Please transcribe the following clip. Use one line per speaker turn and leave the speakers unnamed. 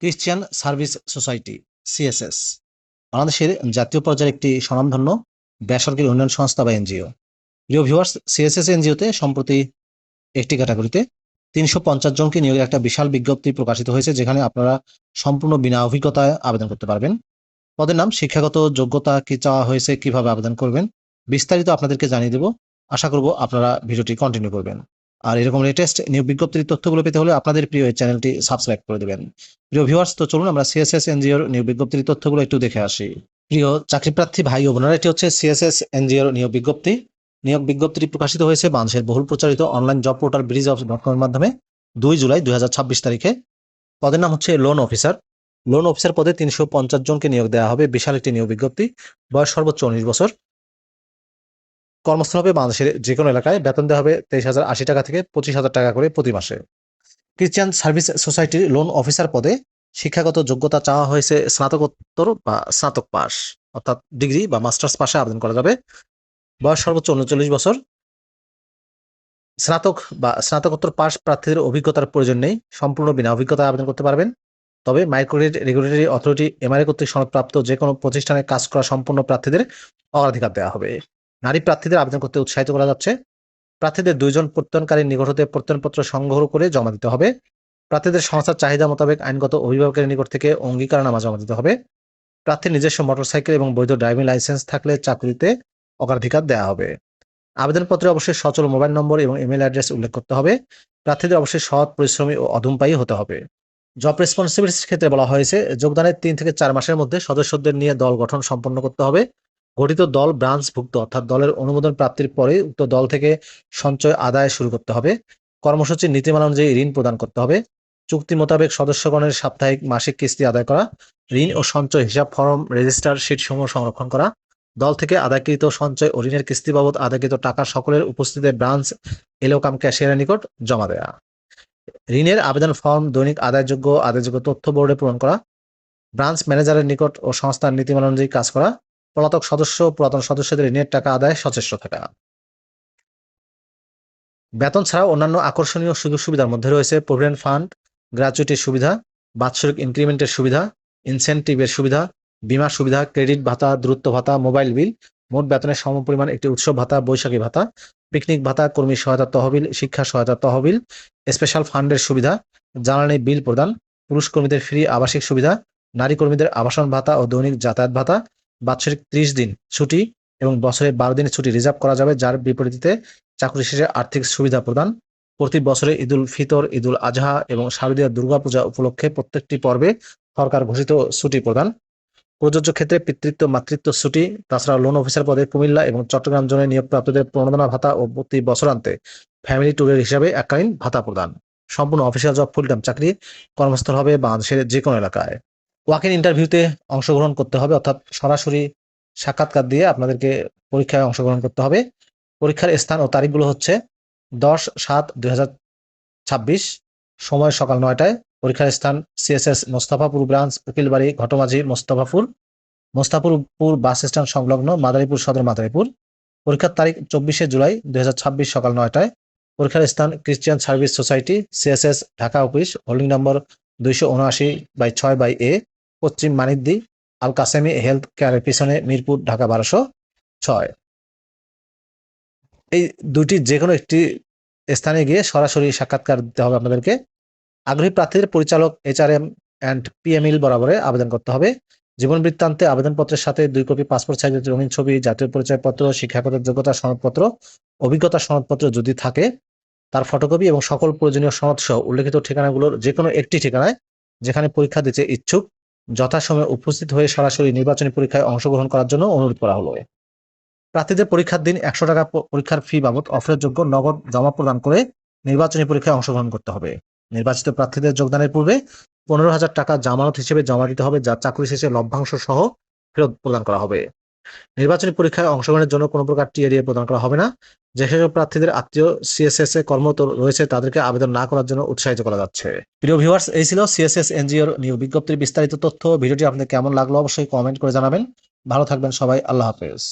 Christian service society CSS বাংলাদেশের জাতীয় পর্যায়ের একটি স্বনামধন্য বেসরকারি উন্নয়ন সংস্থা বা এনজিও। প্রিয় ভিউয়ার্স, সিএসএস এনজিওতে সম্প্রতি একটি ক্যাটাগরিতে 350 জনকে নিয়োগের একটা বিশাল বিজ্ঞপ্তি প্রকাশিত হয়েছে, যেখানে আপনারা সম্পূর্ণ বিনা অভিজ্ঞতায় আবেদন করতে পারবেন। পদের নাম, শিক্ষাগত যোগ্যতা কি চাওয়া হয়েছে, কিভাবে আবেদন করবেন, বিস্তারিত আপনাদেরকে জানিয়ে দেব। আশা করব আপনারা ভিডিওটি কন্টিনিউ করবেন। আর এরকম লেটেস্ট নিয়োগ বিজ্ঞপ্তির তথ্যগুলো পেতে হলে আপনাদের প্রিয় এই চ্যানেলটি সাবস্ক্রাইব করে দেবেন। প্রিয় ভিউয়ার্স, তো চলুন আমরা সিএসএস এনজিওর নিয়োগ বিজ্ঞপ্তির তথ্যগুলো একটু দেখে আসি। প্রিয় চাকরি প্রার্থী ভাই ও বোনেরা, এটি হচ্ছে সিএসএস এনজিওর নিয়োগ বিজ্ঞপ্তি। নিয়োগ বিজ্ঞপ্তিটি প্রকাশিত হয়েছে বাংলাদেশের বহুল প্রচারিত অনলাইন জব পোর্টাল BridgeJobs.com এর মাধ্যমে 2 জুলাই 2026 তারিখে। পদের নাম হচ্ছে লোন অফিসার। লোন অফিসার পদে 350 জনকে নিয়োগ দেওয়া হবে। বিশাল একটি নিয়োগ বিজ্ঞপ্তি। বয়স সর্বোচ্চ 19 বছর। কর্মস্থল হবে বাংলাদেশের যে কোনো এলাকায়। বেতন দেওয়া হবে 23,080 টাকা থেকে 25,000 টাকা করে প্রতি মাসে। ক্রিশ্চিয়ান সার্ভিস সোসাইটির লোন অফিসার পদে শিক্ষাগত যোগ্যতা চাওয়া হয়েছে স্নাতকোত্তর বা স্নাতক পাস, অর্থাৎ ডিগ্রি বা মাস্টার্স পাশে আবেদন করা যাবে। বয়স সর্বোচ্চ 39 বছর। স্নাতক বা স্নাতকোত্তর পাস প্রার্থীদের অভিজ্ঞতার প্রয়োজন নেই, সম্পূর্ণ বিনা অভিজ্ঞতায় আবেদন করতে পারবেন। তবে মাইক্রোক্রেডিট রেগুলেটরি অথরিটি MRA কর্তৃক সনদপ্রাপ্ত যে কোনো প্রতিষ্ঠানে কাজ করা সম্পূর্ণ প্রার্থীদের অগ্রাধিকার দেওয়া হবে। নারী প্রার্থীদের আবেদন করতে উৎসাহিত করা যাচ্ছে। প্রার্থীদের 2 জন প্রত্যয়নকারীর নিকট হতে প্রত্যয়নপত্র সংগ্রহ করে জমা দিতে হবে। প্রার্থীদের সংস্থার চাহিদা মোতাবেক আইনগত অভিভাবকের নিকট থেকে অঙ্গীকারনামা জমা দিতে হবে। প্রার্থীর নিজস্ব মোটরসাইকেল এবং বৈধ ড্রাইভিং লাইসেন্স থাকলে চাকরিতে অগ্রাধিকার দেওয়া হবে। আবেদনপত্রে অবশ্যই সচল মোবাইল নম্বর এবং ইমেল অ্যাড্রেস উল্লেখ করতে হবে। প্রার্থীদের অবশ্যই সৎ, পরিশ্রমী ও অধমপায়ী হতে হবে। জব রেসপন্সিবিলিটির ক্ষেত্রে বলা হয়েছে, যোগদানের 3 থেকে 4 মাসের মধ্যে সদস্যদের নিয়ে দল গঠন সম্পন্ন করতে হবে। গঠিত দল ব্রাঞ্চভুক্ত, অর্থাৎ দলের অনুমোদন প্রাপ্তির পরে উক্ত দল থেকে সঞ্চয় আদায় শুরু করতে হবে। কর্মসূচির নীতিমালা অনুযায়ী ঋণ প্রদান করতে হবে। চুক্তি মোতাবেক সদস্যগণের সাপ্তাহিক, মাসিক কিস্তি আদায় করা। ঋণ ও সঞ্চয় হিসাব ফরম, রেজিস্টার শিটসমূহ সংরক্ষণ করা। দল থেকে আদায়কৃত সঞ্চয় ও ঋণের কিস্তি বাবদ আদায়কৃত টাকা সকলের উপস্থিতিতে ব্রাঞ্চ এলোকাম ক্যাশিয়ারের নিকট জমা দেয়া। ঋণের আবেদন ফর্ম দৈনিক আদায়যোগ্য তথ্য বোর্ডে পূরণ করা। ব্রাঞ্চ ম্যানেজারের নিকট ও সংস্থার নীতিমালা অনুযায়ী কাজ করা। পলাতক সদস্য, পুরাতন সদস্যদের ঋণের টাকা আদায় সচেষ্ট থাকা। বেতন ছাড়াও অন্যান্য আকর্ষণীয় সুযোগ সুবিধার মধ্যে রয়েছে প্রভিডেন্ট ফান্ড, গ্র্যাচুইটির সুবিধা, বাৎসরিক ইনক্রিমেন্টের সুবিধা, ইনসেনটিভের সুবিধা, বীমা সুবিধা, ক্রেডিট ভাতা, দূরত্ব ভাতা, মোবাইল বিল, মোট বেতনের সমপরিমাণ একটি উৎসব ভাতা, বৈশাখী ভাতা, পিকনিক ভাতা, কর্মী সহায়তা তহবিল, শিক্ষা সহায়তা তহবিল, স্পেশাল ফান্ডের সুবিধা, জ্বালানি বিল প্রদান, পুরুষ কর্মীদের ফ্রি আবাসিক সুবিধা, নারী কর্মীদের আবাসন ভাতা ও দৈনিক যাতায়াত ভাতা, বাৎসরিক 30 দিন ছুটি এবং বছরে 12 দিনের ছুটি রিজার্ভ করা যাবে, যার বিপরীতে চাকরি শেষে আর্থিক সুবিধা প্রদান। প্রতি বছরে ঈদুল ফিতর, ঈদুল আজহা এবং শারদীয় দুর্গাপূজা উপলক্ষে প্রত্যেকটি পর্বে সরকার ঘোষিত ছুটি প্রদান। প্রযোজ্য ক্ষেত্রে পিতৃত্ব, মাতৃত্ব ছুটি। তাছাড়া লোন অফিসার পদে কুমিল্লা এবং চট্টগ্রাম জোনে নিয়োগপ্রাপ্তদের প্রণোদনা ভাতা ও প্রতি বছরান্তে ফ্যামিলি ট্যুরের হিসাবে এককালীন ভাতা প্রদান। সম্পূর্ণ অফিসিয়াল জব, ফুল টাইম চাকরি। কর্মস্থল হবে বাংলাদেশের যে কোনো এলাকায়। ওয়াক ইন ইন্টারভিউতে অংশগ্রহণ করতে হবে, অর্থাৎ সরাসরি সাক্ষাৎকার দিয়ে আপনাদেরকে পরীক্ষায় অংশগ্রহণ করতে হবে। পরীক্ষার স্থান ও তারিখগুলো হচ্ছে 10/7/2026, সময় সকাল 9টায়। পরীক্ষার স্থান CSS Mostafapur branch, উকিলবাড়ি, Ghatmajhi, Mostafapur bus stand সংলগ্ন, মাদারীপুর সদর, মাদারীপুর। পরীক্ষার তারিখ 24শে জুলাই 2026 সকাল 9টায়। পরীক্ষার স্থান Christian service society CSS, Dhaka office, holding number 279/6/A, পশ্চিম মানিকদি, আল কাসেমি হেলথ কেয়ারের পিছনে, মিরপুর, ঢাকা 1206। এই দুটি যে কোনো একটি স্থানে গিয়ে সরাসরি সাক্ষাৎকার দিতে হবে আপনাদেরকে। আগ্রহী প্রার্থীদের পরিচালক HRM অ্যান্ড PML বরাবরে আবেদন করতে হবে। জীবন বৃত্তান্তে আবেদনপত্রের সাথে 2 কপি পাসপোর্ট সাইজের রঙিন ছবি, জাতীয় পরিচয়পত্র, শিক্ষাগত যোগ্যতা সনদপত্র, অভিজ্ঞতা সনদপত্র যদি থাকে তার ফটোকপি এবং সকল প্রয়োজনীয় সনদ সহ উল্লেখিত ঠিকানাগুলোর যে কোনো একটি ঠিকানায় যেখানে পরীক্ষা দিতে ইচ্ছুক যথাসময়ে উপস্থিত হয়ে সরাসরি নির্বাচনী পরীক্ষায় অংশগ্রহণ করার জন্য অনুরোধ করা হলো। প্রার্থীদের পরীক্ষার দিন 100 টাকা পরীক্ষার ফি বাবদ অফারের যোগ্য নগদ জমা প্রদান করে নির্বাচনী পরীক্ষায় অংশগ্রহণ করতে হবে। নির্বাচিত প্রার্থীদের যোগদানের পূর্বে 15,000 টাকা জামানত হিসেবে জমা দিতে হবে, যা চাকরি শেষে লভ্যাংশ সহ ফেরত প্রদান করা হবে। নির্বাচনী পরীক্ষায় অংশগ্রহণের জন্য কোনো প্রকার টিআরএ প্রদান করা হবে না। যেসব প্রার্থীদের আত্মীয় সিএসএস এ কর্মরত রয়েছে তাদেরকে আবেদন না করার জন্য উৎসাহিত করা যাচ্ছে। প্রিয় ভিউয়ার্স, এই ছিল সিএসএস এনজিওর নিয়োগ বিজ্ঞপ্তির বিস্তারিত তথ্য। ভিডিওটি আপনাদের কেমন লাগলো অবশ্যই কমেন্ট করে জানাবেন। ভালো থাকবেন সবাই। আল্লাহ হাফেজ।